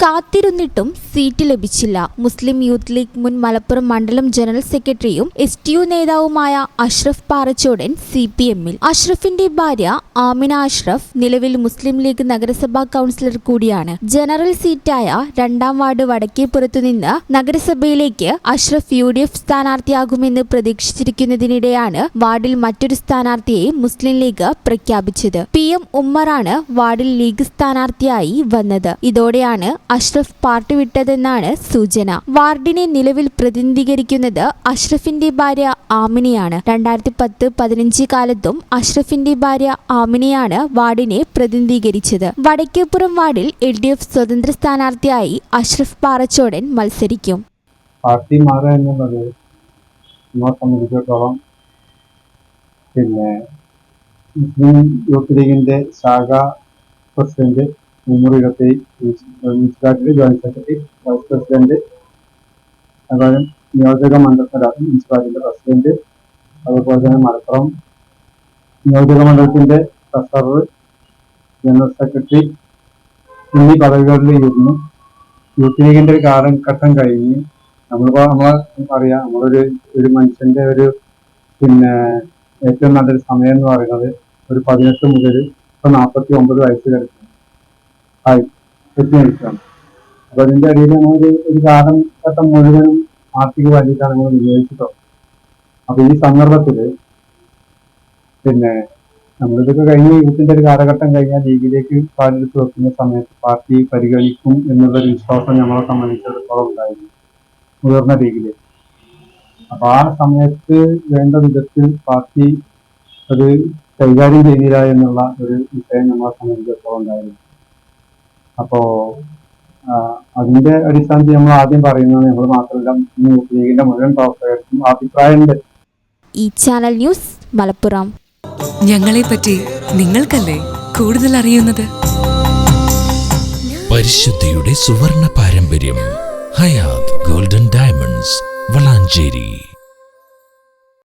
കാത്തിരുന്നിട്ടും seat ലഭിച്ചില്ല. മുസ്ലിം youth league മുൻ മലപ്പുറം മണ്ഡലം ജനറൽ സെക്രട്ടറിയും STU നേതാവുമായ അഷ്റഫ് പാറച്ചോടൻ CPM-ൽ. അഷ്റഫിന്റെ ഭാര്യ ആമിന അഷ്റഫ് നിലവിൽ മുസ്ലിം ലീഗ് നഗരസഭാ കൗൺസിലർ കൂടിയാണ്. ജനറൽ സീറ്റായ 2-ാം വാർഡ് വടക്കേപ്പുറത്തുനിന്ന് നഗരസഭയിലേക്ക് അഷ്റഫ് UDF സ്ഥാനാർത്ഥിയാകുമെന്ന് പ്രതീക്ഷിച്ചിരിക്കുന്നതിനിടെയാണ് വാർഡിൽ മറ്റൊരു സ്ഥാനാർത്ഥിയെ മുസ്ലിം ലീഗ് പ്രഖ്യാപിച്ചത്. PM ഉമ്മറാണ് വാർഡിൽ ലീഗ് സ്ഥാനാർത്ഥിയായി വന്നത്. ഇതോടെയാണ് അഷ്റഫ് പാർട്ടി വിട്ടതെന്നാണ് സൂചന. വാർഡിനെ നിലവിൽ പ്രതിനിധീകരിക്കുന്നത് അഷ്റഫിന്റെ ഭാര്യ ആമിനയാണ്. 2010-15 കാലത്തും അഷ്റഫിന്റെ ഭാര്യ ആമിനയാണ് വാർഡിനെ പ്രതിനിധീകരിച്ചത്. വടക്കേപ്പുറം വാർഡിൽ LDF സ്വതന്ത്ര സ്ഥാനാർത്ഥിയായി അഷ്റഫ് പാറച്ചോടൻ മത്സരിക്കും. പാർട്ടി മാറുക എന്നുള്ളത് നമ്മളെ സംബന്ധിച്ചിടത്തോളം മുസ്ലിം യൂത്ത് ലീഗിന്റെ ശാഖ പ്രസിഡന്റ് മുമ്മുറിയിടത്തെ municipality joint secretary vice president, അതുപോലെ നിയോജക മണ്ഡലത്തിലെ മുനിസിപ്പാലിറ്റിയുടെ പ്രസിഡന്റ്, അതുപോലെ തന്നെ മലപ്പുറം നിയോജക മണ്ഡലത്തിന്റെ ട്രഷറർ, ജനറൽ സെക്രട്ടറി എന്നീ പദവികളിൽ ഇരുന്നു. യൂത്ത് ലീഗിന്റെ ഒരു കാലഘട്ടം കഴിഞ്ഞ് നമ്മളറിയാം, നമ്മളൊരു മനുഷ്യന്റെ ഏറ്റവും നല്ലൊരു സമയം എന്ന് പറയുന്നത് ഒരു 18 മുതൽ 49 വയസ്സ് വരെ എത്തി നിൽക്കുകയാണ്. അപ്പൊ അതിന്റെ ഇടയിൽ ഒരു കാലഘട്ടം മുഴുവനും പാർട്ടിക്ക് വേണ്ടിയിട്ടാണ് നമ്മൾ വിനിയോഗിച്ചിട്ടുള്ളത്. അപ്പൊ ഈ സന്ദർഭത്തില് നമ്മളിതൊക്കെ കഴിഞ്ഞ് യൂത്തിന്റെ ഒരു കാലഘട്ടം കഴിഞ്ഞാൽ ലീഗിലേക്ക് കാലെടുത്ത് വെക്കുന്ന സമയത്ത് പാർട്ടി പരിഗണിക്കും എന്നുള്ളൊരു വിശ്വാസം നമ്മളെ സംബന്ധിച്ചിടത്തോളം ഉണ്ടായിരുന്നു മുതിർന്ന ലീഗിലേക്ക്. അപ്പൊ ആ സമയത്ത് വേണ്ട വിധത്തിൽ പാർട്ടി അത് കൈകാര്യം ചെയ്തില്ല എന്നുള്ള ഒരു വിഷയം നമ്മളെ സംബന്ധിച്ചിടത്തോളം ഉണ്ടായിരുന്നു. അപ്പോ അതിന്റെ അടിസ്ഥാനത്തിൽ നമ്മൾ ആദ്യം പറയുന്നത് നമ്മൾ മാത്രമല്ല യൂത്ത് ലീഗിന്റെ മുഴുവൻ പ്രവർത്തകർക്കും അഭിപ്രായമുണ്ട്. ഈ ചാനൽ ന്യൂസ് മലപ്പുറം. ഞങ്ങളെ പറ്റി നിങ്ങൾക്കല്ലേ കൂടുതൽ അറിയുന്നത്? പരിശുദ്ധിയുടെ സുവർണ പാരമ്പര്യം. Hayath golden diamonds, Valanchery.